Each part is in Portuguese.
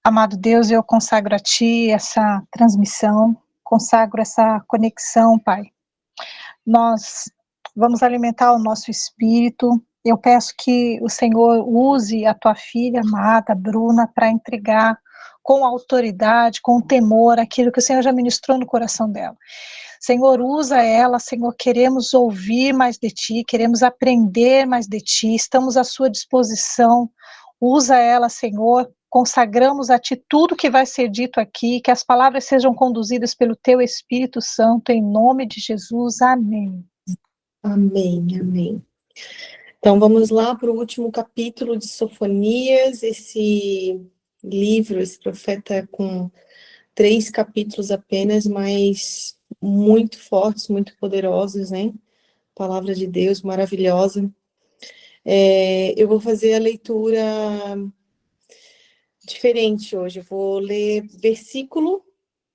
Amado Deus, eu consagro a Ti essa transmissão, consagro essa conexão, Pai. Nós vamos alimentar o nosso espírito. Eu peço que o Senhor use a Tua filha amada, Bruna, para entregar com autoridade, com temor, aquilo que o Senhor já ministrou no coração dela. Senhor, usa ela, Senhor, queremos ouvir mais de Ti, queremos aprender mais de Ti, estamos à Sua disposição. Usa ela, Senhor, consagramos a Ti tudo que vai ser dito aqui, que as palavras sejam conduzidas pelo Teu Espírito Santo, em nome de Jesus, amém. Amém, amém. Então vamos lá para o último capítulo de Sofonias, esse livro, esse profeta com 3 capítulos apenas, mas muito fortes, muito poderosos, né? Palavra de Deus maravilhosa. Eu vou fazer a leitura diferente hoje, eu vou ler versículo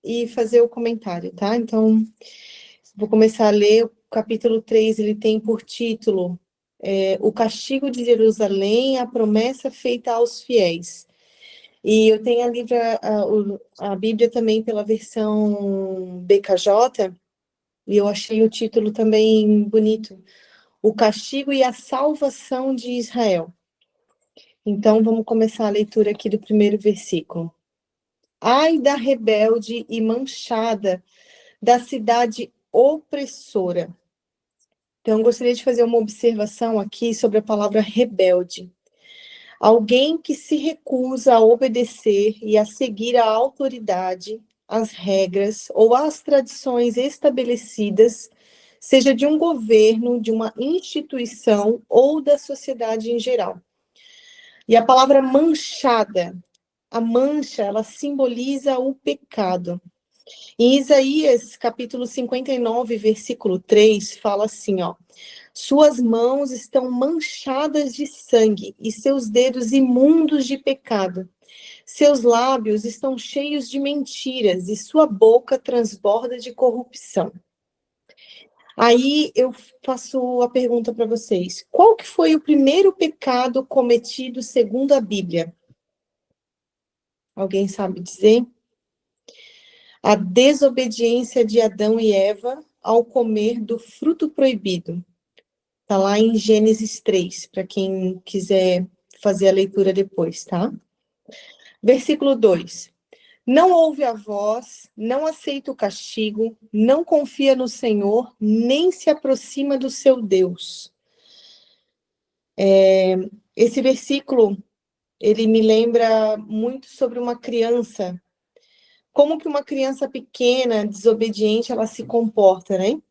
e fazer o comentário, tá? Então, vou começar a ler o capítulo 3, ele tem por título O Castigo de Jerusalém, a Promessa Feita aos Fiéis. E eu tenho a Bíblia também pela versão BKJ, e eu achei o título também bonito, O Castigo e a Salvação de Israel. Então, vamos começar a leitura aqui do primeiro versículo. Ai da rebelde e manchada da cidade opressora. Então, eu gostaria de fazer uma observação aqui sobre a palavra rebelde. Alguém que se recusa a obedecer e a seguir a autoridade, as regras ou as tradições estabelecidas, seja de um governo, de uma instituição ou da sociedade em geral. E a palavra manchada, a mancha, ela simboliza o pecado. Em Isaías, capítulo 59, versículo 3, fala assim, ó: suas mãos estão manchadas de sangue e seus dedos imundos de pecado. Seus lábios estão cheios de mentiras e sua boca transborda de corrupção. Aí eu faço a pergunta para vocês: qual que foi o primeiro pecado cometido segundo a Bíblia? Alguém sabe dizer? A desobediência de Adão e Eva ao comer do fruto proibido. Está lá em Gênesis 3, para quem quiser fazer a leitura depois, tá? Versículo 2. Não ouve a voz, não aceita o castigo, não confia no Senhor, nem se aproxima do seu Deus. Esse versículo, ele me lembra muito sobre uma criança. Como que uma criança pequena, desobediente, ela se comporta, né?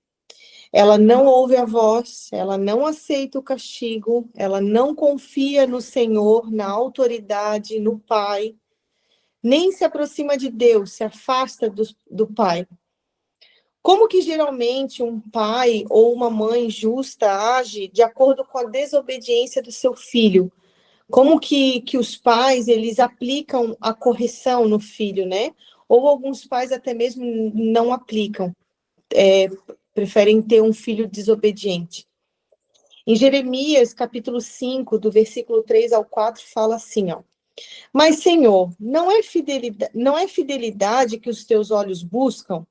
Ela não ouve a voz, ela não aceita o castigo, ela não confia no Senhor, na autoridade, no Pai, nem se aproxima de Deus, se afasta do Pai. Como que geralmente um pai ou uma mãe justa age de acordo com a desobediência do seu filho? Como que os pais, eles aplicam a correção no filho, né? Ou alguns pais até mesmo não aplicam, preferem ter um filho desobediente. Em Jeremias, capítulo 5, do versículo 3 ao 4, fala assim, ó: mas, Senhor, não é fidelidade que os teus olhos buscam?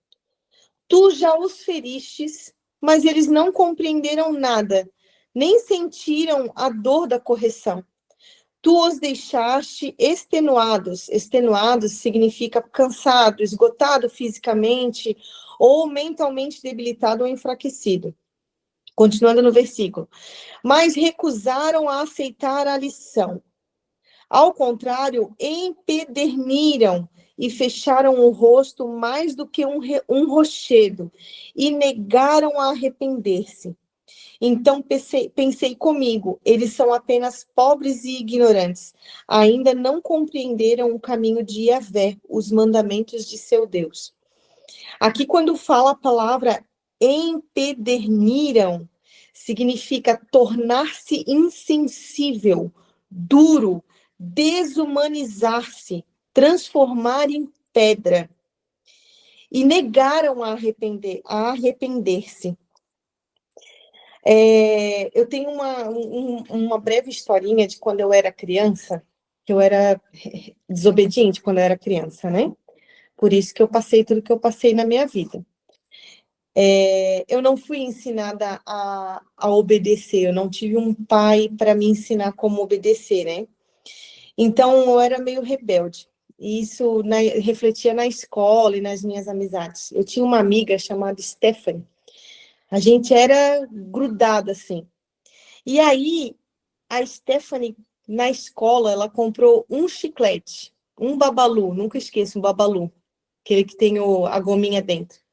Tu já os feristes, mas eles não compreenderam nada, nem sentiram a dor da correção. Tu os deixaste extenuados. Extenuados significa cansado, esgotado fisicamente, ou mentalmente debilitado ou enfraquecido. Continuando no versículo. Mas recusaram a aceitar a lição. Ao contrário, empederniram e fecharam o rosto mais do que um rochedo, e negaram a arrepender-se. Então pensei comigo, eles são apenas pobres e ignorantes, ainda não compreenderam o caminho de Yahvé, os mandamentos de seu Deus. Aqui, quando fala a palavra empederniram, significa tornar-se insensível, duro, desumanizar-se, transformar em pedra. E negaram a arrepender-se. Eu tenho uma breve historinha de quando eu era criança. que eu era desobediente quando eu era criança, né? Por isso que eu passei tudo que eu passei na minha vida. Eu não fui ensinada a obedecer, eu não tive um pai para me ensinar como obedecer, né? Então, eu era meio rebelde. E isso refletia na escola e nas minhas amizades. Eu tinha uma amiga chamada Stephanie. A gente era grudada, assim. E aí, a Stephanie, na escola, ela comprou um chiclete, um Babalu, nunca esqueço, um Babalu, aquele que tem a gominha dentro.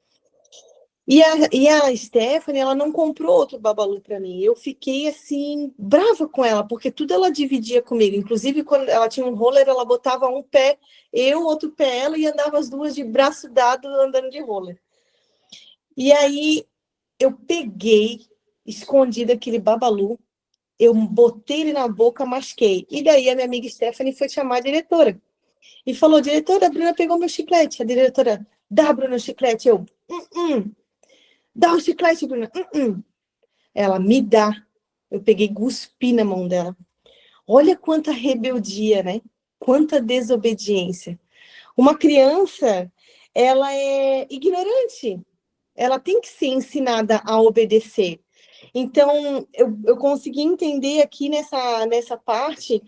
E a Stephanie, ela não comprou outro Babalu para mim. Eu fiquei, assim, brava com ela, porque tudo ela dividia comigo. Inclusive, quando ela tinha um roller, ela botava um pé, eu, outro pé, ela, e andava as duas de braço dado, andando de roller. E aí, eu peguei, escondida aquele Babalu, eu botei ele na boca, masquei. E daí, a minha amiga Stephanie foi chamar a diretora. E falou, diretora, a Bruna pegou meu chiclete. A diretora, dá, Bruna, o chiclete. Eu, dá o chiclete, Bruna. Ela, me dá. Eu peguei, cuspi na mão dela. Olha quanta rebeldia, né? Quanta desobediência. Uma criança, ela é ignorante. Ela tem que ser ensinada a obedecer. Então, eu consegui entender aqui nessa parte,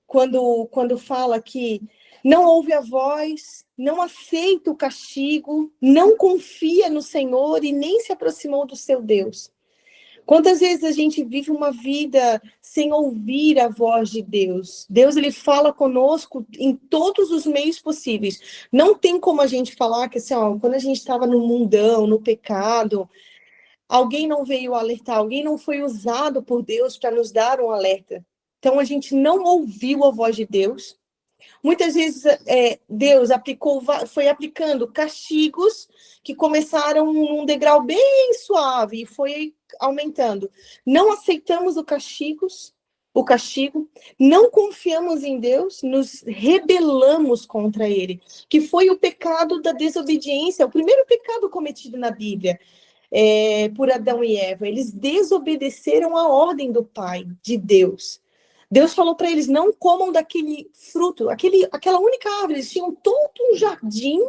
quando fala que não ouve a voz, não aceita o castigo, não confia no Senhor e nem se aproximou do seu Deus. Quantas vezes a gente vive uma vida sem ouvir a voz de Deus? Deus, ele fala conosco em todos os meios possíveis. Não tem como a gente falar que, assim, ó, quando a gente estava no mundão, no pecado, alguém não veio alertar, alguém não foi usado por Deus para nos dar um alerta. Então, a gente não ouviu a voz de Deus. Muitas vezes Deus foi aplicando castigos que começaram num degrau bem suave e foi aumentando. Não aceitamos o castigo, não confiamos em Deus, nos rebelamos contra Ele, que foi o pecado da desobediência, o primeiro pecado cometido na Bíblia. Por Adão e Eva, eles desobedeceram a ordem do Pai, de Deus. Deus falou para eles, não comam daquele fruto, aquela única árvore. Eles tinham todo um jardim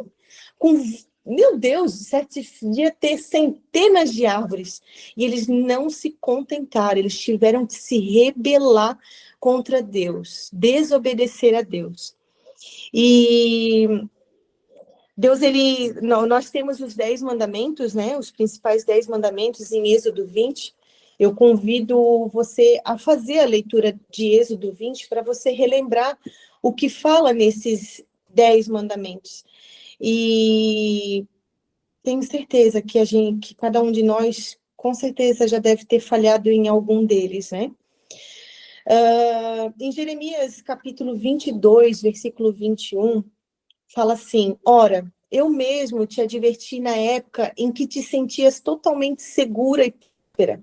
com, meu Deus, devia ter centenas de árvores. E eles não se contentaram, eles tiveram que se rebelar contra Deus, desobedecer a Deus. E Deus, nós temos os 10 mandamentos, né? Os principais 10 mandamentos em Êxodo 20. Eu convido você a fazer a leitura de Êxodo 20 para você relembrar o que fala nesses 10 mandamentos. E tenho certeza que cada um de nós, com certeza, já deve ter falhado em algum deles, né? Em Jeremias, capítulo 22, versículo 21, fala assim, ora, eu mesmo te adverti na época em que te sentias totalmente segura e próspera.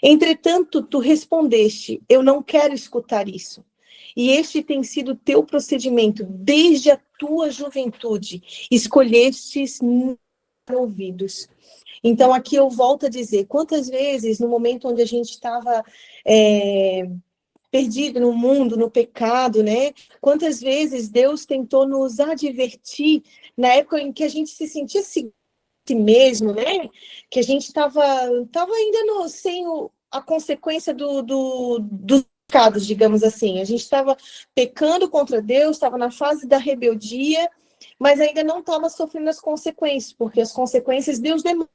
Entretanto, tu respondeste, eu não quero escutar isso. E este tem sido teu procedimento desde a tua juventude. Escolhestes ouvidos. Então, aqui eu volto a dizer, quantas vezes, no momento onde a gente estava perdido no mundo, no pecado, né? Quantas vezes Deus tentou nos advertir na época em que a gente se sentia assim mesmo, né? Que a gente estava ainda sem a consequência dos pecados, digamos assim. A gente estava pecando contra Deus, estava na fase da rebeldia, mas ainda não estava sofrendo as consequências, porque as consequências Deus demora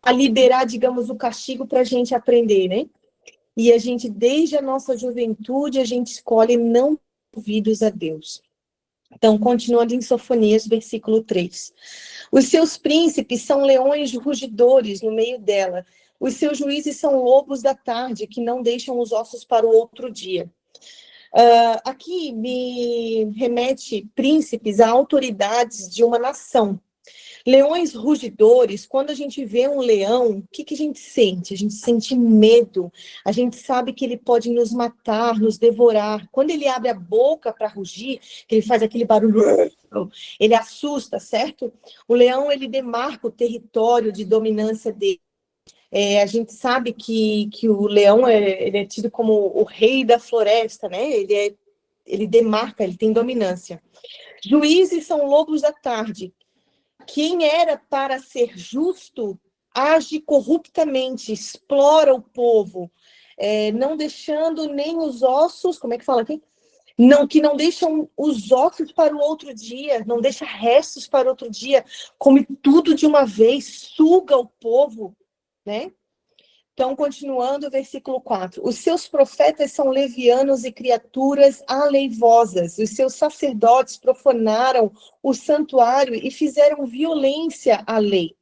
a liberar, digamos, o castigo para a gente aprender, né? E a gente, desde a nossa juventude, a gente escolhe não ouvidos a Deus. Então, continuando em Sofonias, versículo 3. Os seus príncipes são leões rugidores no meio dela. Os seus juízes são lobos da tarde, que não deixam os ossos para o outro dia. Aqui me remete príncipes a autoridades de uma nação. Leões rugidores, quando a gente vê um leão, o que a gente sente? A gente sente medo, a gente sabe que ele pode nos matar, nos devorar. Quando ele abre a boca para rugir, que ele faz aquele barulho, ele assusta, certo? O leão, ele demarca o território de dominância dele. A gente sabe que o leão ele é tido como o rei da floresta, né? Ele demarca, ele tem dominância. Juízes são lobos da tarde. Quem era para ser justo age corruptamente, explora o povo, não deixando nem os ossos, como é que fala aqui? Não, que não deixam os ossos para o outro dia, não deixa restos para outro dia, come tudo de uma vez, suga o povo, né? Então, continuando, versículo 4. Os seus profetas são levianos e criaturas aleivosas. Os seus sacerdotes profanaram o santuário e fizeram violência à lei.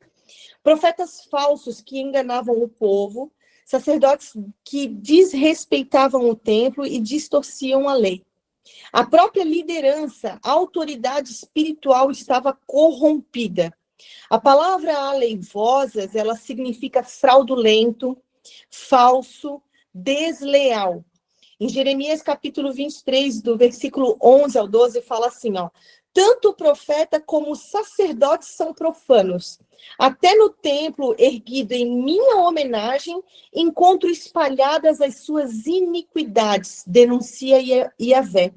Profetas falsos que enganavam o povo, sacerdotes que desrespeitavam o templo e distorciam a lei. A própria liderança, a autoridade espiritual estava corrompida. A palavra aleivosas, ela significa fraudulento, falso, desleal. Em Jeremias capítulo 23, do versículo 11 ao 12, fala assim, ó: tanto o profeta como os sacerdotes são profanos. Até no templo erguido em minha homenagem, encontro espalhadas as suas iniquidades, denuncia Yahvé.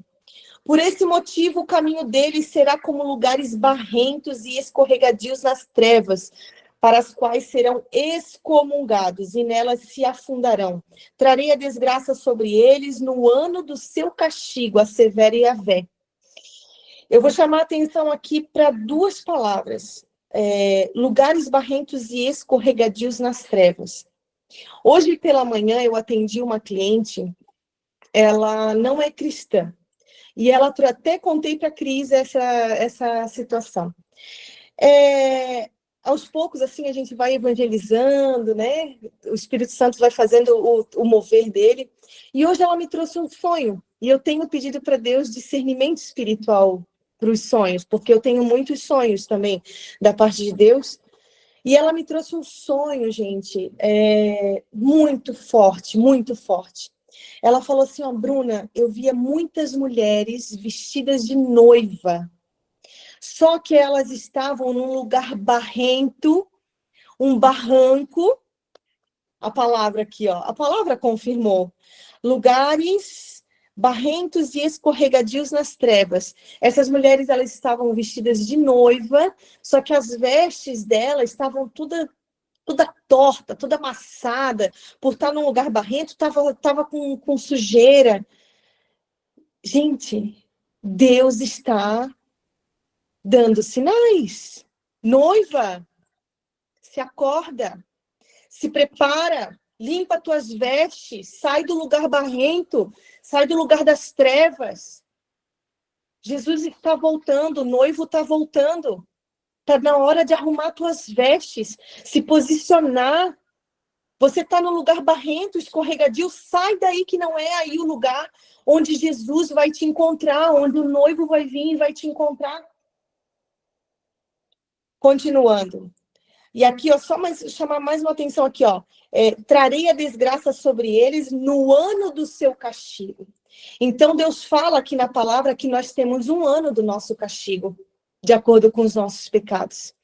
Por esse motivo, o caminho deles será como lugares barrentos e escorregadios nas trevas, para as quais serão excomungados, e nelas se afundarão. Trarei a desgraça sobre eles no ano do seu castigo, assevera Yahvé. Eu vou chamar a atenção aqui para duas palavras. Lugares barrentos e escorregadios nas trevas. Hoje pela manhã eu atendi uma cliente, ela não é cristã. E ela até contei para a Cris essa situação. Aos poucos, assim, a gente vai evangelizando, né? O Espírito Santo vai fazendo o mover dele. E hoje ela me trouxe um sonho. E eu tenho pedido para Deus discernimento espiritual para os sonhos, porque eu tenho muitos sonhos também da parte de Deus. E ela me trouxe um sonho, gente, muito forte, muito forte. Ela falou assim, ó, Bruna, eu via muitas mulheres vestidas de noiva, só que elas estavam num lugar barrento, um barranco, a palavra aqui, ó, a palavra confirmou, lugares barrentos e escorregadios nas trevas. Essas mulheres, elas estavam vestidas de noiva, só que as vestes delas estavam toda torta, toda amassada, por estar num lugar barrento, estava com sujeira. Gente, Deus está dando sinais. Noiva, se acorda, se prepara, limpa tuas vestes, sai do lugar barrento, sai do lugar das trevas. Jesus está voltando, o noivo está voltando. Está na hora de arrumar tuas vestes, se posicionar. Você está no lugar barrento, escorregadio, sai daí que não é aí o lugar onde Jesus vai te encontrar, onde o noivo vai vir e vai te encontrar. Continuando. E aqui, ó, chamar mais uma atenção aqui, ó. Trarei a desgraça sobre eles no ano do seu castigo. Então, Deus fala aqui na palavra que nós temos um ano do nosso castigo, de acordo com os nossos pecados.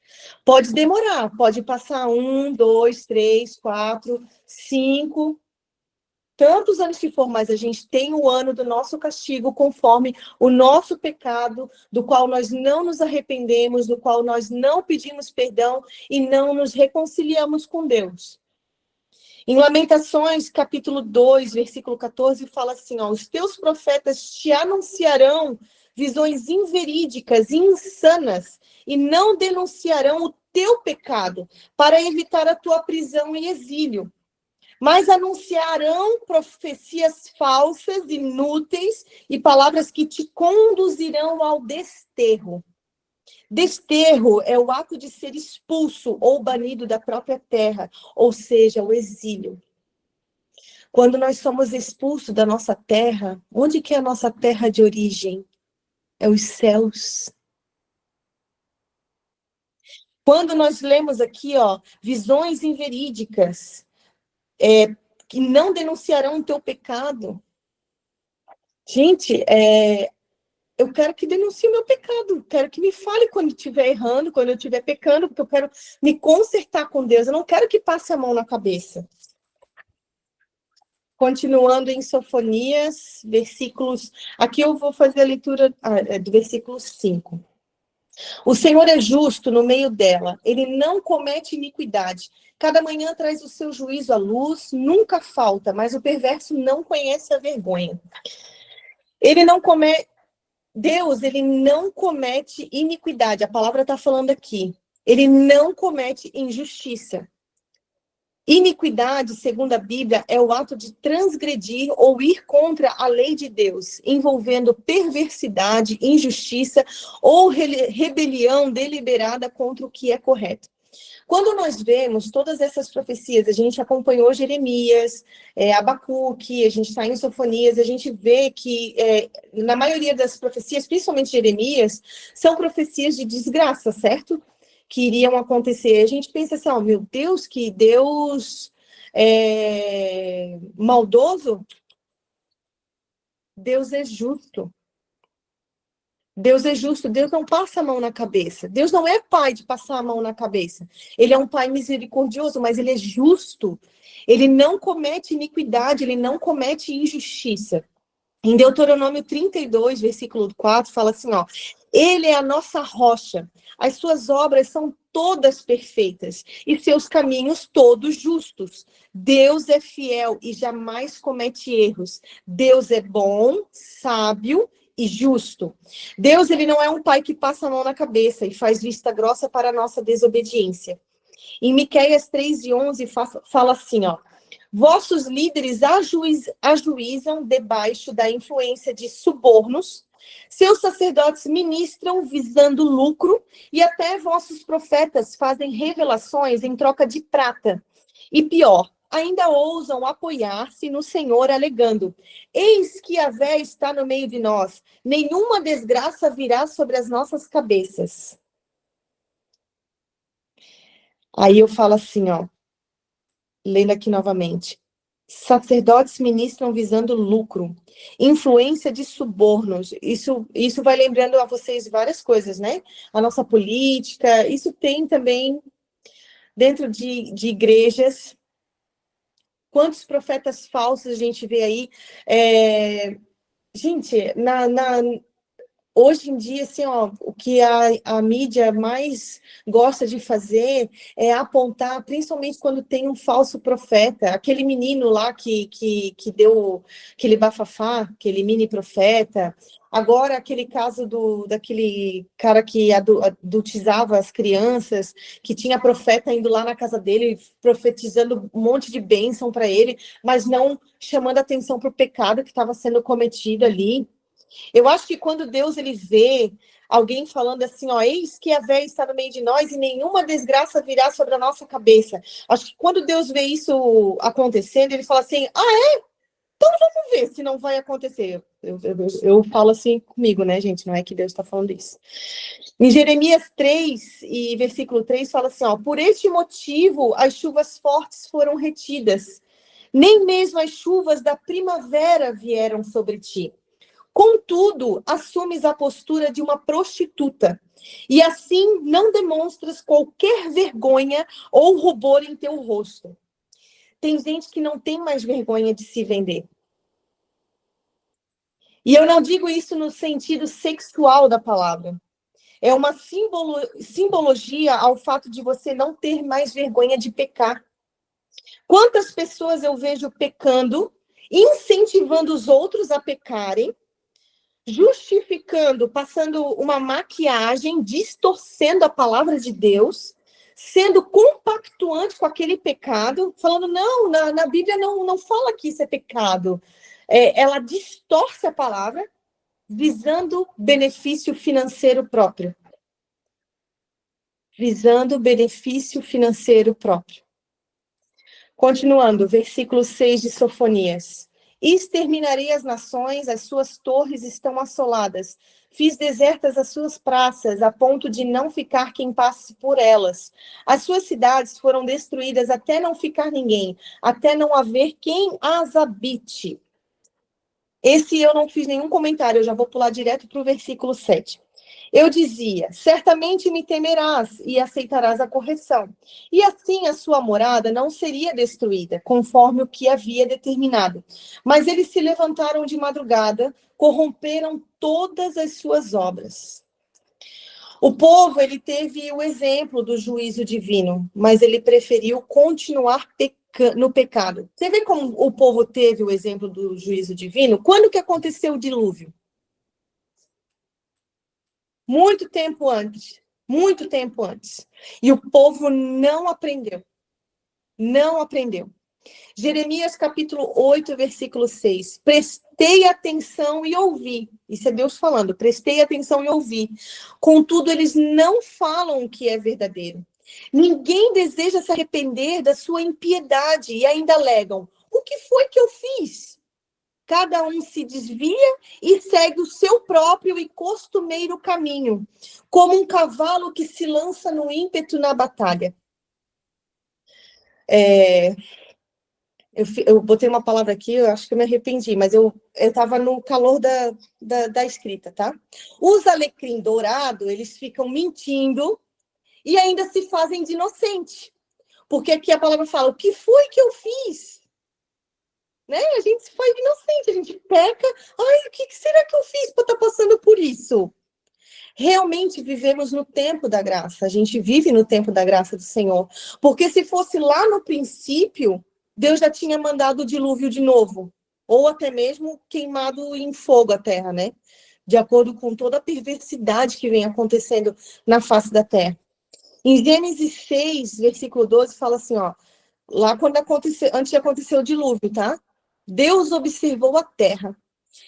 Pode demorar, pode passar 1, 2, 3, 4, 5, tantos anos que for, mas a gente tem o ano do nosso castigo conforme o nosso pecado, do qual nós não nos arrependemos, do qual nós não pedimos perdão e não nos reconciliamos com Deus. Em Lamentações, capítulo 2, versículo 14, fala assim, ó, os teus profetas te anunciarão visões inverídicas e insanas e não denunciarão o teu pecado para evitar a tua prisão e exílio. Mas anunciarão profecias falsas, inúteis e palavras que te conduzirão ao desterro. Desterro é o ato de ser expulso ou banido da própria terra, ou seja, o exílio. Quando nós somos expulsos da nossa terra, onde que é a nossa terra de origem? É os céus. Quando nós lemos aqui, ó, visões inverídicas, que não denunciarão o teu pecado. Gente, eu quero que denuncie o meu pecado, quero que me fale quando estiver errando, quando eu estiver pecando, porque eu quero me consertar com Deus, eu não quero que passe a mão na cabeça. Continuando em Sofonias, versículos... Aqui eu vou fazer a leitura do versículo 5. O Senhor é justo no meio dela, ele não comete iniquidade. Cada manhã traz o seu juízo à luz, nunca falta, mas o perverso não conhece a vergonha. Ele não comete... Deus, ele não comete iniquidade, a palavra está falando aqui. Ele não comete injustiça. Iniquidade, segundo a Bíblia, é o ato de transgredir ou ir contra a lei de Deus, envolvendo perversidade, injustiça ou rebelião deliberada contra o que é correto. Quando nós vemos todas essas profecias, a gente acompanhou Jeremias, Abacuque, a gente está em Sofonias, a gente vê que na maioria das profecias, principalmente Jeremias, são profecias de desgraça, certo? Que iriam acontecer. A gente pensa assim, meu Deus, que Deus maldoso. Deus é justo. Deus é justo, Deus não passa a mão na cabeça. Deus não é pai de passar a mão na cabeça. Ele é um pai misericordioso, mas ele é justo. Ele não comete iniquidade, ele não comete injustiça. Em Deuteronômio 32, versículo 4, fala assim, ele é a nossa rocha, as suas obras são todas perfeitas e seus caminhos todos justos. Deus é fiel e jamais comete erros. Deus é bom, sábio e justo. Deus, ele não é um pai que passa a mão na cabeça e faz vista grossa para a nossa desobediência. Em Miqueias 3:11 fala assim, vossos líderes ajuizam debaixo da influência de subornos, seus sacerdotes ministram visando lucro e até vossos profetas fazem revelações em troca de prata. E pior, ainda ousam apoiar-se no Senhor alegando, eis que Yahvé está no meio de nós, nenhuma desgraça virá sobre as nossas cabeças. Aí eu falo assim, lendo aqui novamente. Sacerdotes ministram visando lucro, influência de subornos. Isso vai lembrando a vocês várias coisas, né? A nossa política, isso tem também dentro de igrejas. Quantos profetas falsos a gente vê aí? Gente, hoje em dia, assim, o que a mídia mais gosta de fazer é apontar, principalmente quando tem um falso profeta, aquele menino lá que deu aquele bafafá, aquele mini profeta. Agora, aquele caso daquele cara que adultizava as crianças, que tinha profeta indo lá na casa dele, profetizando um monte de bênção para ele, mas não chamando atenção para o pecado que estava sendo cometido ali. Eu acho que quando Deus ele vê alguém falando assim, eis que Yahvé está no meio de nós e nenhuma desgraça virá sobre a nossa cabeça. Acho que quando Deus vê isso acontecendo, ele fala assim, então vamos ver se não vai acontecer. Eu falo assim comigo, né, gente? Não é que Deus está falando isso. Em Jeremias 3, e versículo 3, fala assim, por este motivo as chuvas fortes foram retidas, nem mesmo as chuvas da primavera vieram sobre ti. Contudo, assumes a postura de uma prostituta, e assim não demonstras qualquer vergonha ou rubor em teu rosto. Tem gente que não tem mais vergonha de se vender. E eu não digo isso no sentido sexual da palavra. É uma simbologia ao fato de você não ter mais vergonha de pecar. Quantas pessoas eu vejo pecando, incentivando os outros a pecarem, justificando, passando uma maquiagem, distorcendo a palavra de Deus, sendo compactuante com aquele pecado, falando, não, na Bíblia não fala que isso é pecado. Ela distorce a palavra, visando benefício financeiro próprio. Visando benefício financeiro próprio. Continuando, versículo 6 de Sofonias. Exterminarei as nações, as suas torres estão assoladas. Fiz desertas as suas praças, a ponto de não ficar quem passe por elas. As suas cidades foram destruídas até não ficar ninguém, até não haver quem as habite. Esse eu não fiz nenhum comentário, eu já vou pular direto para o versículo 7. Eu dizia, certamente me temerás e aceitarás a correção. E assim a sua morada não seria destruída, conforme o que havia determinado. Mas eles se levantaram de madrugada, corromperam todas as suas obras. O povo, ele teve o exemplo do juízo divino, mas ele preferiu continuar no pecado. Você vê como o povo teve o exemplo do juízo divino? Quando que aconteceu o dilúvio? Muito tempo antes. Muito tempo antes. E o povo não aprendeu. Não aprendeu. Jeremias capítulo 8, versículo 6. Prestei atenção e ouvi. Isso é Deus falando. Prestei atenção e ouvi. Contudo, eles não falam o que é verdadeiro. Ninguém deseja se arrepender da sua impiedade e ainda alegam: o que foi que eu fiz? Cada um se desvia e segue o seu próprio e costumeiro caminho, como um cavalo que se lança no ímpeto na batalha. Eu botei uma palavra aqui, eu acho que eu me arrependi, mas eu estava no calor da escrita, tá? Os alecrim dourado, eles ficam mentindo e ainda se fazem de inocente. Porque aqui a palavra fala: o que foi que eu fiz? Né? A gente se faz inocente, a gente peca. Ai, o que será que eu fiz para estar passando por isso? Realmente vivemos no tempo da graça. A gente vive no tempo da graça do Senhor. Porque se fosse lá no princípio, Deus já tinha mandado o dilúvio de novo. Ou até mesmo queimado em fogo a terra, né? De acordo com toda a perversidade que vem acontecendo na face da terra. Em Gênesis 6, versículo 12, fala assim, ó. Lá quando aconteceu, antes de acontecer o dilúvio, tá? Deus observou a terra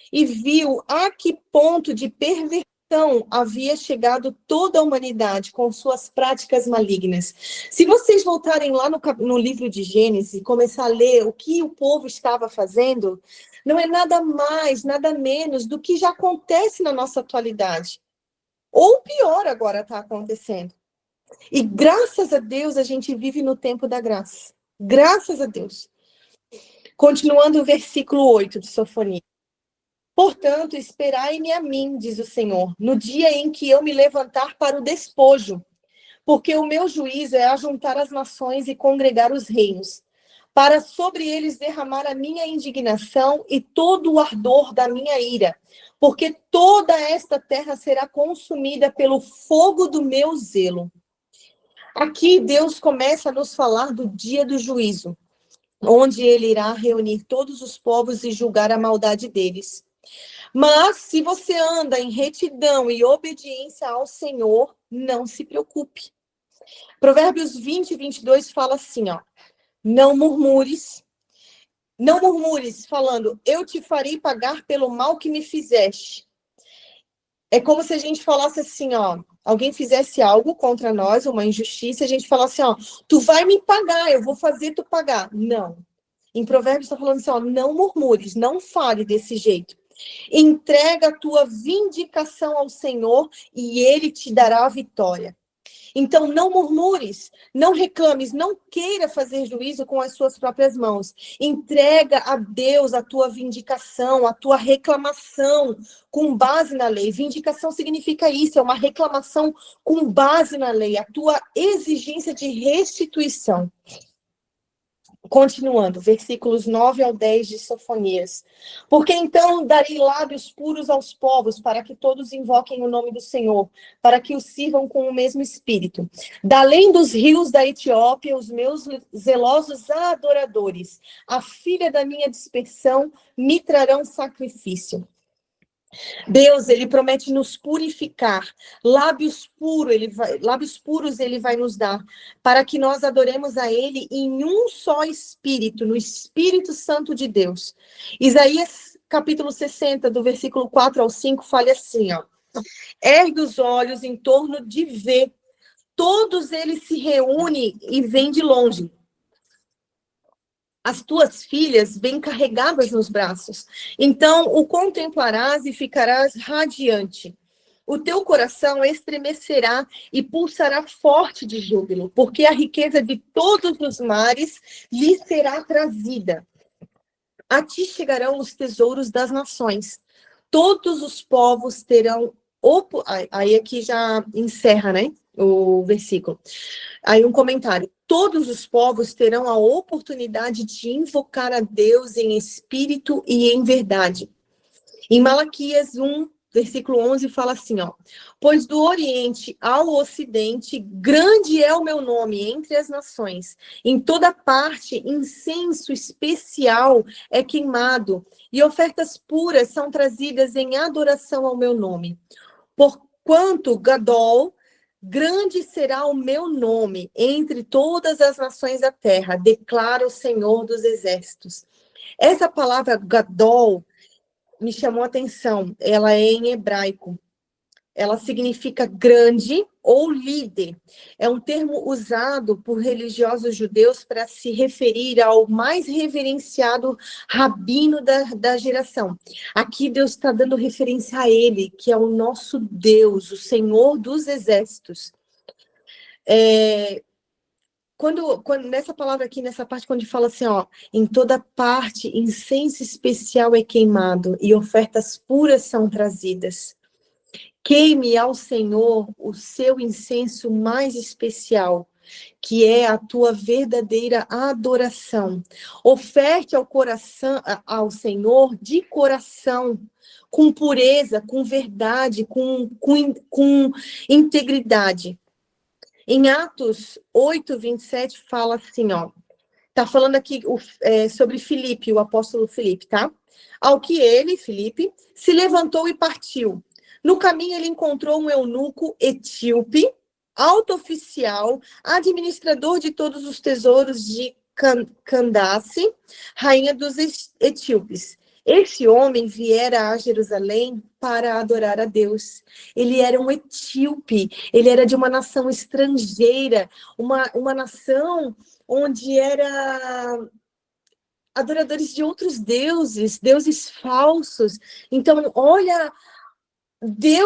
e viu a que ponto de perversão havia chegado toda a humanidade com suas práticas malignas. Se vocês voltarem lá no livro de Gênesis e começar a ler o que o povo estava fazendo, não é nada mais, nada menos do que já acontece na nossa atualidade. Ou pior agora está acontecendo. E graças a Deus a gente vive no tempo da graça. Graças a Deus. Continuando o versículo 8 de Sofonias. Portanto, esperai-me a mim, diz o Senhor, no dia em que eu me levantar para o despojo, porque o meu juízo é ajuntar as nações e congregar os reinos, para sobre eles derramar a minha indignação e todo o ardor da minha ira, porque toda esta terra será consumida pelo fogo do meu zelo. Aqui Deus começa a nos falar do dia do juízo, onde ele irá reunir todos os povos e julgar a maldade deles. Mas, se você anda em retidão e obediência ao Senhor, não se preocupe. Provérbios 20, 22 fala assim, ó. Não murmures, falando, eu te farei pagar pelo mal que me fizeste. É como se a gente falasse assim, ó, alguém fizesse algo contra nós, uma injustiça, a gente falasse, ó, tu vai me pagar, eu vou fazer tu pagar. Não. Em Provérbios está falando assim, ó, não murmures, não fale desse jeito. Entrega a tua vindicação ao Senhor e ele te dará a vitória. Então, não murmures, não reclames, não queira fazer juízo com as suas próprias mãos. Entrega a Deus a tua vindicação, a tua reclamação com base na lei. Vindicação significa isso, é uma reclamação com base na lei, a tua exigência de restituição. Continuando, versículos 9 ao 10 de Sofonias. Porque então darei lábios puros aos povos, para que todos invoquem o nome do Senhor, para que o sirvam com o mesmo espírito. Da além dos rios da Etiópia, os meus zelosos adoradores, a filha da minha dispersão, me trarão sacrifício. Deus, ele promete nos purificar. Lábios puros ele vai nos dar, para que nós adoremos a ele em um só espírito, no Espírito Santo de Deus. Isaías, capítulo 60, do versículo 4 ao 5, fala assim, ó. Ergue os olhos em torno de ver. Todos eles se reúnem e vêm de longe. As tuas filhas vêm carregadas nos braços. Então o contemplarás e ficarás radiante. O teu coração estremecerá e pulsará forte de júbilo, porque a riqueza de todos os mares lhe será trazida. A ti chegarão os tesouros das nações. Todos os povos terão... Aí aqui já encerra, né, o versículo. Aí um comentário. Todos os povos terão a oportunidade de invocar a Deus em espírito e em verdade. Em Malaquias 1, versículo 11, fala assim, ó. Pois do Oriente ao Ocidente, grande é o meu nome entre as nações. Em toda parte, incenso especial é queimado, e ofertas puras são trazidas em adoração ao meu nome. Porquanto, Gadol, grande será o meu nome entre todas as nações da terra, declara o Senhor dos Exércitos. Essa palavra Gadol me chamou a atenção. Ela é em hebraico. Ela significa grande ou líder. É um termo usado por religiosos judeus para se referir ao mais reverenciado rabino da geração. Aqui Deus está dando referência a ele, que é o nosso Deus, o Senhor dos Exércitos. Quando nessa palavra aqui, nessa parte, quando fala assim, ó, em toda parte, incenso especial é queimado e ofertas puras são trazidas. Queime ao Senhor o seu incenso mais especial, que é a tua verdadeira adoração. Oferte ao Senhor de coração, com pureza, com verdade, com integridade. Em Atos 8, 27, fala assim, ó. Tá falando aqui sobre Filipe, o apóstolo Filipe, tá? Ao que ele, Filipe, se levantou e partiu. No caminho ele encontrou um eunuco etíope, alto oficial, administrador de todos os tesouros de Candace, rainha dos etíopes. Esse homem viera a Jerusalém para adorar a Deus. Ele era um etíope, ele era de uma nação estrangeira, uma nação onde era adoradores de outros deuses, deuses falsos. Então, olha,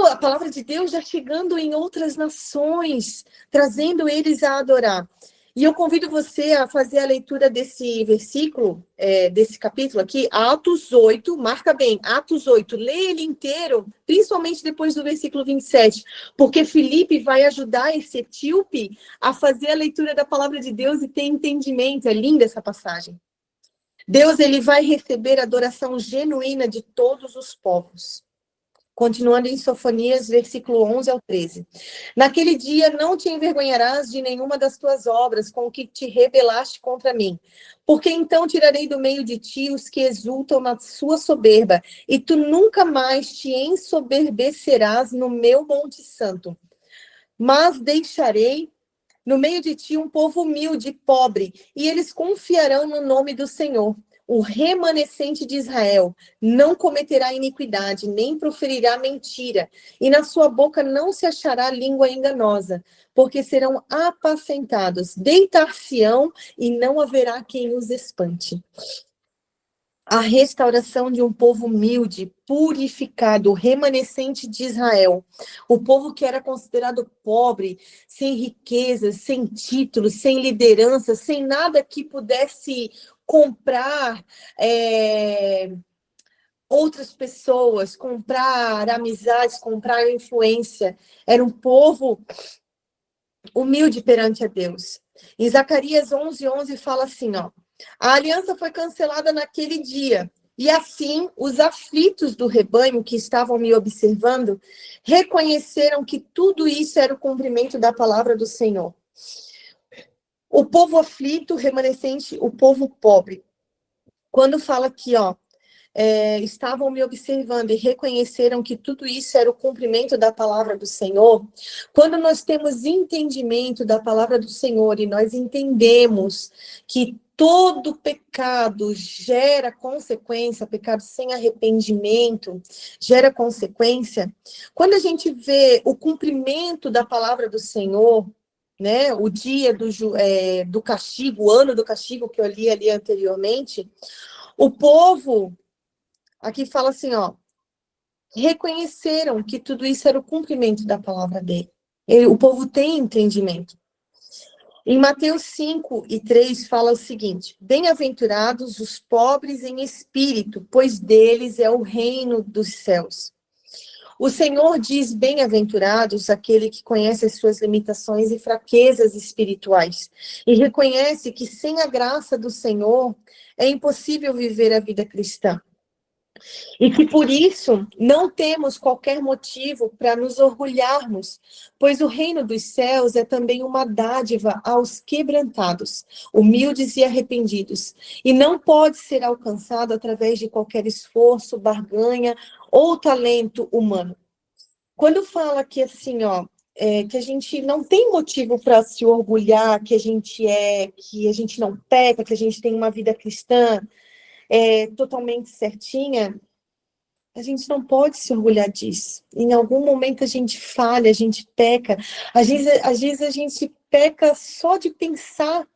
a palavra de Deus já chegando em outras nações, trazendo eles a adorar. E eu convido você a fazer a leitura desse versículo, desse capítulo aqui, Atos 8, marca bem, Atos 8, lê ele inteiro, principalmente depois do versículo 27, porque Filipe vai ajudar esse etíope a fazer a leitura da palavra de Deus e ter entendimento. É linda essa passagem. Deus, ele vai receber a adoração genuína de todos os povos. Continuando em Sofonias, versículo 11 ao 13. Naquele dia não te envergonharás de nenhuma das tuas obras com que te rebelaste contra mim. Porque então tirarei do meio de ti os que exultam na sua soberba, e tu nunca mais te ensoberbecerás no meu monte santo. Mas deixarei no meio de ti um povo humilde e pobre, e eles confiarão no nome do Senhor. O remanescente de Israel não cometerá iniquidade, nem proferirá mentira, e na sua boca não se achará língua enganosa, porque serão apacentados, deitar-se-ão, e não haverá quem os espante. A restauração de um povo humilde, purificado, remanescente de Israel. O povo que era considerado pobre, sem riquezas, sem títulos, sem liderança, sem nada que pudesse comprar outras pessoas, comprar amizades, comprar influência. Era um povo humilde perante a Deus. Em Zacarias 11:11 fala assim, ó. A aliança foi cancelada naquele dia, e assim os aflitos do rebanho que estavam me observando reconheceram que tudo isso era o cumprimento da palavra do Senhor. O povo aflito, remanescente, o povo pobre. Quando fala aqui, ó, estavam me observando e reconheceram que tudo isso era o cumprimento da palavra do Senhor. Quando nós temos entendimento da palavra do Senhor e nós entendemos que todo pecado gera consequência, pecado sem arrependimento gera consequência. Quando a gente vê o cumprimento da palavra do Senhor, né, o dia do castigo, o ano do castigo que eu li ali anteriormente, o povo, aqui fala assim, ó, reconheceram que tudo isso era o cumprimento da palavra dele. O povo tem entendimento. Em Mateus 5:3 fala o seguinte: bem-aventurados os pobres em espírito, pois deles é o reino dos céus. O Senhor diz bem-aventurados aquele que conhece as suas limitações e fraquezas espirituais e reconhece que sem a graça do Senhor é impossível viver a vida cristã. E que por isso não temos qualquer motivo para nos orgulharmos, pois o reino dos céus é também uma dádiva aos quebrantados, humildes e arrependidos, e não pode ser alcançado através de qualquer esforço, barganha ou talento humano. Quando fala que assim, ó, que a gente não tem motivo para se orgulhar, que a gente não peca, que a gente tem uma vida cristã totalmente certinha, a gente não pode se orgulhar disso. Em algum momento a gente falha, a gente peca. Às vezes a gente peca só de pensar.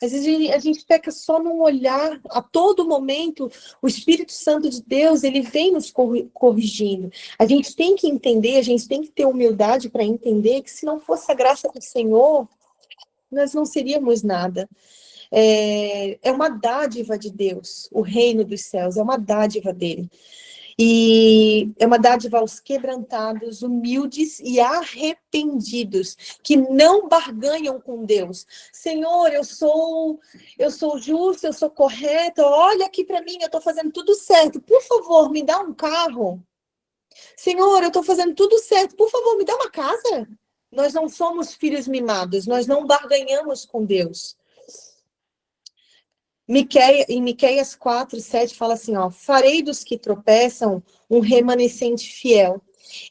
Às vezes a gente peca só num olhar. A todo momento, o Espírito Santo de Deus, ele vem nos corrigindo. A gente tem que entender, a gente tem que ter humildade para entender que se não fosse a graça do Senhor, nós não seríamos nada. É uma dádiva de Deus, o reino dos céus, é uma dádiva dele. E é uma dádiva aos quebrantados, humildes e arrependidos, que não barganham com Deus. Senhor, eu sou justo, eu sou correta, olha aqui para mim, eu estou fazendo tudo certo, por favor, me dá um carro. Senhor, eu estou fazendo tudo certo, por favor, me dá uma casa. Nós não somos filhos mimados, nós não barganhamos com Deus. Em Miqueias 4:7 fala assim, ó: farei dos que tropeçam um remanescente fiel,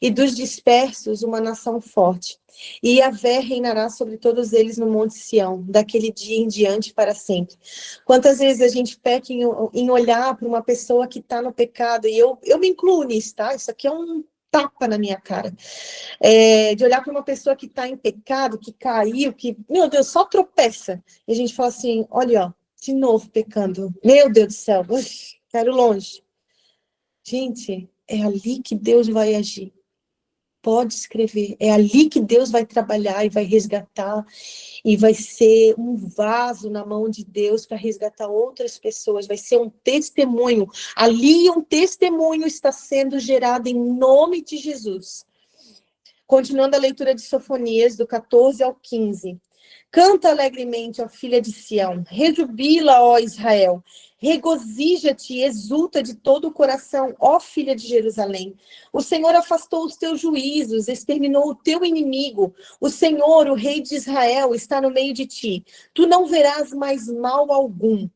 e dos dispersos uma nação forte. E Yahvé reinará sobre todos eles no Monte Sião, daquele dia em diante para sempre. Quantas vezes a gente peca em olhar para uma pessoa que está no pecado, e eu me incluo nisso, tá? Isso aqui é um tapa na minha cara. De olhar para uma pessoa que está em pecado, que caiu, que, meu Deus, só tropeça. E a gente fala assim, olha, ó, de novo pecando. Meu Deus do céu, quero longe. Gente, é ali que Deus vai agir. Pode escrever. É ali que Deus vai trabalhar e vai resgatar. E vai ser um vaso na mão de Deus para resgatar outras pessoas. Vai ser um testemunho. Ali um testemunho está sendo gerado em nome de Jesus. Continuando a leitura de Sofonias, do 14 ao 15. Canta alegremente, ó filha de Sião, rejubila, ó Israel, regozija-te e exulta de todo o coração, ó filha de Jerusalém. O Senhor afastou os teus juízos, exterminou o teu inimigo. O Senhor, o rei de Israel, está no meio de ti. Tu não verás mais mal algum.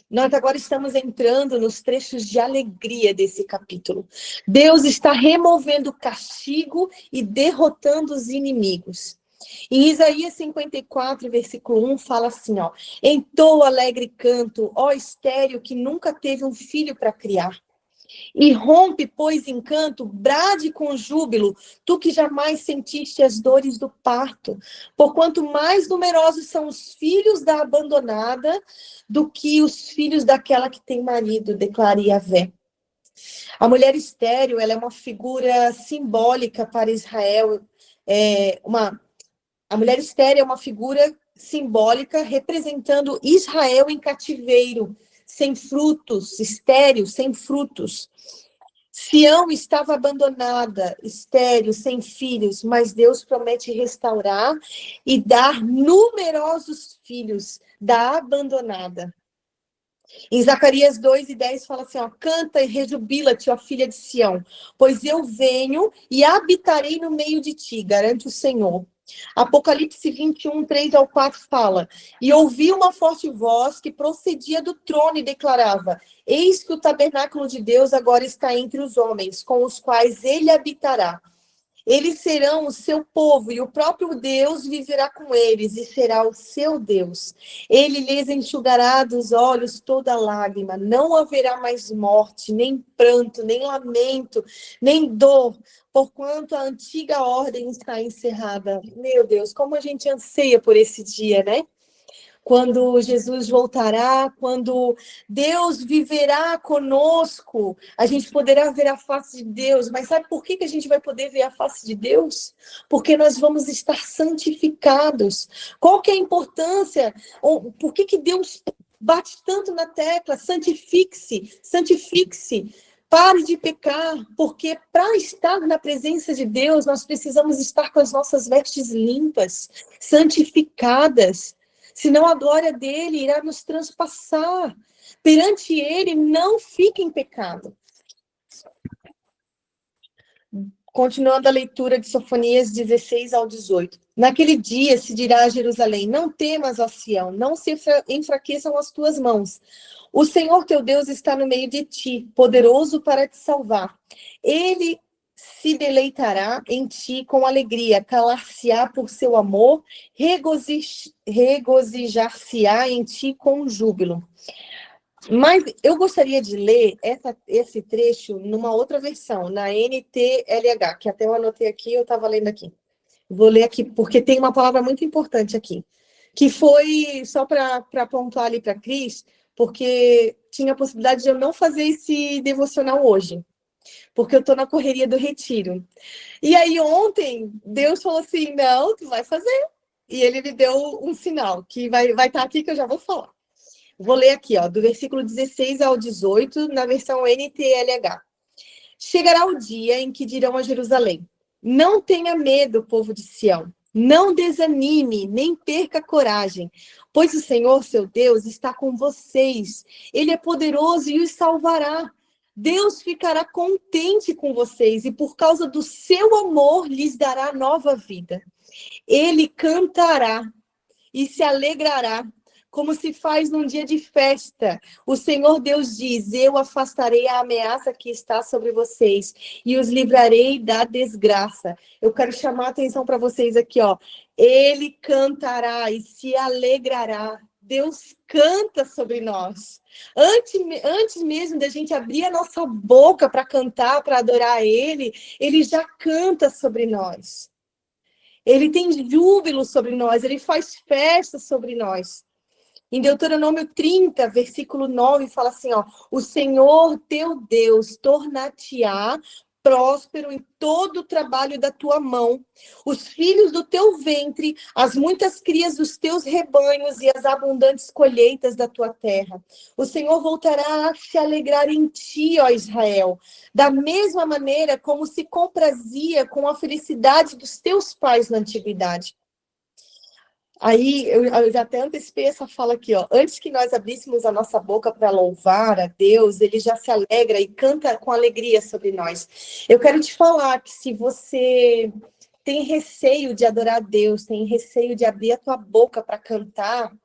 Nós agora estamos entrando nos trechos de alegria desse capítulo. Deus está removendo o castigo e derrotando os inimigos. Em Isaías 54, versículo 1, fala assim, ó: entoa alegre canto, ó estéril que nunca teve um filho para criar. E rompe, pois, em canto, brade com júbilo, tu que jamais sentiste as dores do parto. Porquanto mais numerosos são os filhos da abandonada do que os filhos daquela que tem marido, declara Yahvé. A mulher estéril, ela é uma figura simbólica para Israel, a mulher estéril é uma figura simbólica representando Israel em cativeiro, sem frutos, estéril, sem frutos. Sião estava abandonada, estéril, sem filhos, mas Deus promete restaurar e dar numerosos filhos da abandonada. Em Zacarias 2:10 fala assim, ó: canta e rejubila-te, ó filha de Sião, pois eu venho e habitarei no meio de ti, garante o Senhor. Apocalipse 21, 3 ao 4 fala: e ouvi uma forte voz que procedia do trono e declarava: eis que o tabernáculo de Deus agora está entre os homens, com os quais ele habitará. Eles serão o seu povo, e o próprio Deus viverá com eles, e será o seu Deus. Ele lhes enxugará dos olhos toda lágrima, não haverá mais morte, nem pranto, nem lamento, nem dor, porquanto a antiga ordem está encerrada. Meu Deus, como a gente anseia por esse dia, né? quando Jesus voltará, quando Deus viverá conosco, a gente poderá ver a face de Deus. Mas sabe por que a gente vai poder ver a face de Deus? Porque nós vamos estar santificados. Qual que é a importância? Por que Deus bate tanto na tecla? Santifique-se, santifique-se. Pare de pecar, porque para estar na presença de Deus, nós precisamos estar com as nossas vestes limpas, santificadas. Senão a glória dele irá nos transpassar. Perante ele, não fique em pecado. Continuando a leitura de Sofonias 16 ao 18. Naquele dia se dirá a Jerusalém: não temas, ó Sião, não se enfraqueçam as tuas mãos. O Senhor teu Deus está no meio de ti, poderoso para te salvar. Ele se deleitará em ti com alegria, calar-se-á por seu amor, regozijar-se-á em ti com júbilo. Mas eu gostaria de ler esse trecho numa outra versão, na NTLH, que até eu anotei aqui, eu estava lendo aqui. Vou ler aqui, porque tem uma palavra muito importante aqui, que foi, só para pontuar ali para a Cris, porque tinha a possibilidade de eu não fazer esse devocional hoje, porque eu estou na correria do retiro. E aí ontem, Deus falou assim, não, tu vai fazer. E ele me deu um sinal, que vai estar aqui que eu já vou falar. Vou ler aqui, ó, do versículo 16 ao 18, na versão NTLH. Chegará o dia em que dirão a Jerusalém: não tenha medo, povo de Sião. Não desanime, nem perca coragem, pois o Senhor, seu Deus, está com vocês. Ele é poderoso e os salvará. Deus ficará contente com vocês e, por causa do seu amor, lhes dará nova vida. Ele cantará e se alegrará, como se faz num dia de festa. O Senhor Deus diz: eu afastarei a ameaça que está sobre vocês e os livrarei da desgraça. Eu quero chamar a atenção para vocês aqui, ó. Ele cantará e se alegrará. Deus canta sobre nós. Antes mesmo da gente abrir a nossa boca para cantar, para adorar Ele já canta sobre nós. Ele tem júbilo sobre nós, ele faz festa sobre nós. Em Deuteronômio 30, versículo 9, fala assim, ó: o Senhor teu Deus tornar-te-á próspero em todo o trabalho da tua mão, os filhos do teu ventre, as muitas crias dos teus rebanhos e as abundantes colheitas da tua terra. O Senhor voltará a se alegrar em ti, ó Israel, da mesma maneira como se comprazia com a felicidade dos teus pais na antiguidade. Aí, eu já até antecipei essa fala aqui, ó. Antes que nós abríssemos a nossa boca para louvar a Deus, ele já se alegra e canta com alegria sobre nós. Eu quero te falar que se você tem receio de adorar a Deus, tem receio de abrir a tua boca para cantar,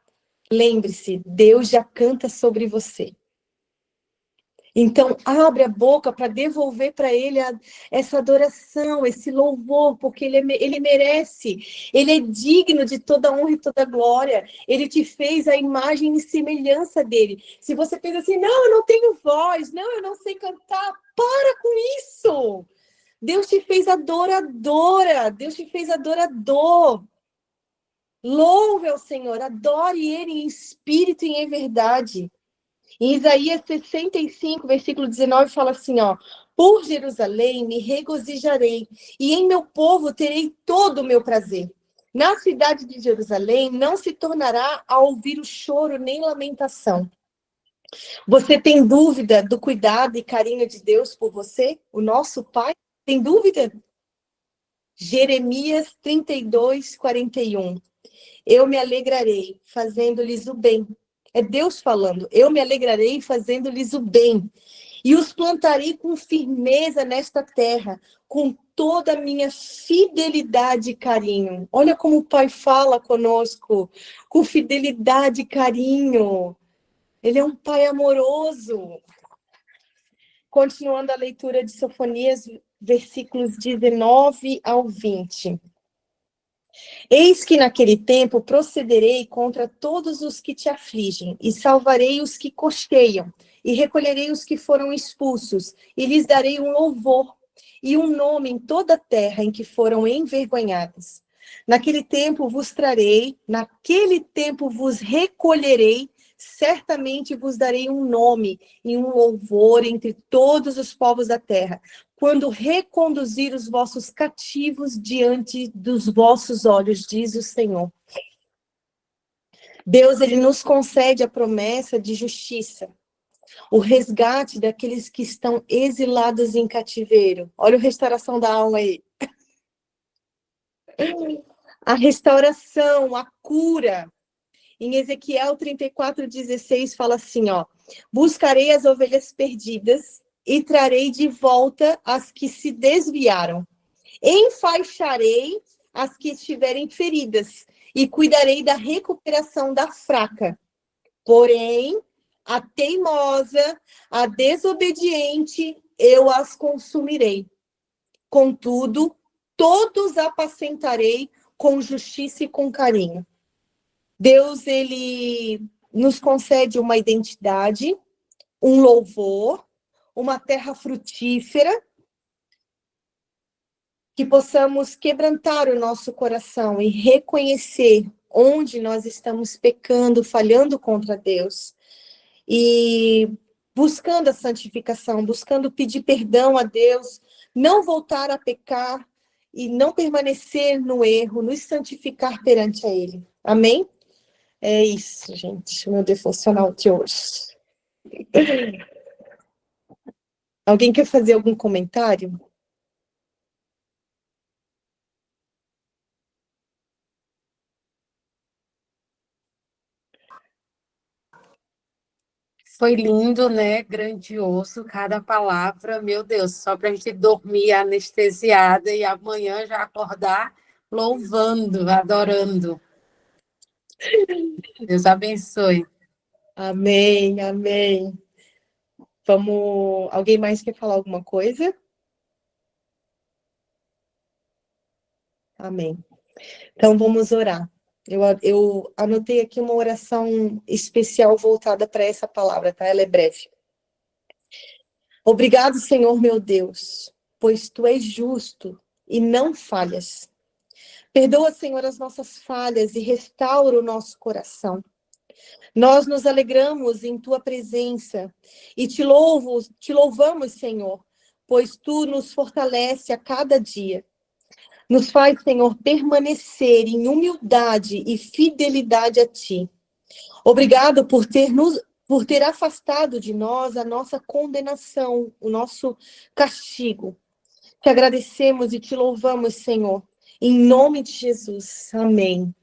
lembre-se, Deus já canta sobre você. Então, abre a boca para devolver para ele essa adoração, esse louvor, porque ele merece. Ele é digno de toda honra e toda glória. Ele te fez a imagem e semelhança dele. Se você pensa assim, não, eu não tenho voz, não, eu não sei cantar, para com isso. Deus te fez adoradora, Deus te fez adorador. Louve ao Senhor, adore ele em espírito e em verdade. Em Isaías 65, versículo 19, fala assim, ó: por Jerusalém me regozijarei, e em meu povo terei todo o meu prazer. Na cidade de Jerusalém não se tornará a ouvir o choro nem lamentação. Você tem dúvida do cuidado e carinho de Deus por você? O nosso Pai? Tem dúvida? Jeremias 32, 41. Eu me alegrarei fazendo-lhes o bem. É Deus falando, eu me alegrarei fazendo-lhes o bem, e os plantarei com firmeza nesta terra, com toda a minha fidelidade e carinho. Olha como o Pai fala conosco, com fidelidade e carinho. Ele é um Pai amoroso. Continuando a leitura de Sofonias, versículos 19 ao 20. Eis que naquele tempo procederei contra todos os que te afligem, e salvarei os que costeiam, e recolherei os que foram expulsos, e lhes darei um louvor, e um nome em toda a terra em que foram envergonhados. Naquele tempo vos trarei, naquele tempo vos recolherei, certamente vos darei um nome e um louvor entre todos os povos da terra, quando reconduzir os vossos cativos diante dos vossos olhos, diz o Senhor. Deus, ele nos concede a promessa de justiça, o resgate daqueles que estão exilados em cativeiro. Olha a restauração da alma aí. A restauração, a cura. Em Ezequiel 34:16 fala assim, ó: buscarei as ovelhas perdidas e trarei de volta as que se desviaram. Enfaixarei as que estiverem feridas e cuidarei da recuperação da fraca. Porém, a teimosa, a desobediente, eu as consumirei. Contudo, todos apacentarei com justiça e com carinho. Deus, ele nos concede uma identidade, um louvor, uma terra frutífera, que possamos quebrantar o nosso coração e reconhecer onde nós estamos pecando, falhando contra Deus. E buscando a santificação, buscando pedir perdão a Deus, não voltar a pecar e não permanecer no erro, nos santificar perante a Ele. Amém? É isso, gente, o meu devocional de hoje. Alguém quer fazer algum comentário? Foi lindo, né? Grandioso, cada palavra, meu Deus, só para a gente dormir anestesiada e amanhã já acordar louvando, adorando. Deus abençoe. Amém, amém. Vamos. Alguém mais quer falar alguma coisa? Amém. Então vamos orar. Eu anotei aqui uma oração especial voltada para essa palavra, tá? Ela é breve. Obrigado, Senhor meu Deus, pois Tu és justo e não falhas. Perdoa, Senhor, as nossas falhas e restaura o nosso coração. Nós nos alegramos em Tua presença e te louvamos, Senhor, pois Tu nos fortalece a cada dia. Nos faz, Senhor, permanecer em humildade e fidelidade a Ti. Obrigado por ter afastado de nós a nossa condenação, o nosso castigo. Te agradecemos e te louvamos, Senhor, em nome de Jesus. Amém.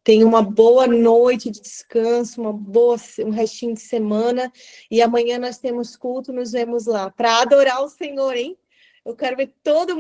Tenha uma boa noite de descanso, um restinho de semana. E amanhã nós temos culto, nos vemos lá para adorar o Senhor, hein? Eu quero ver todo mundo.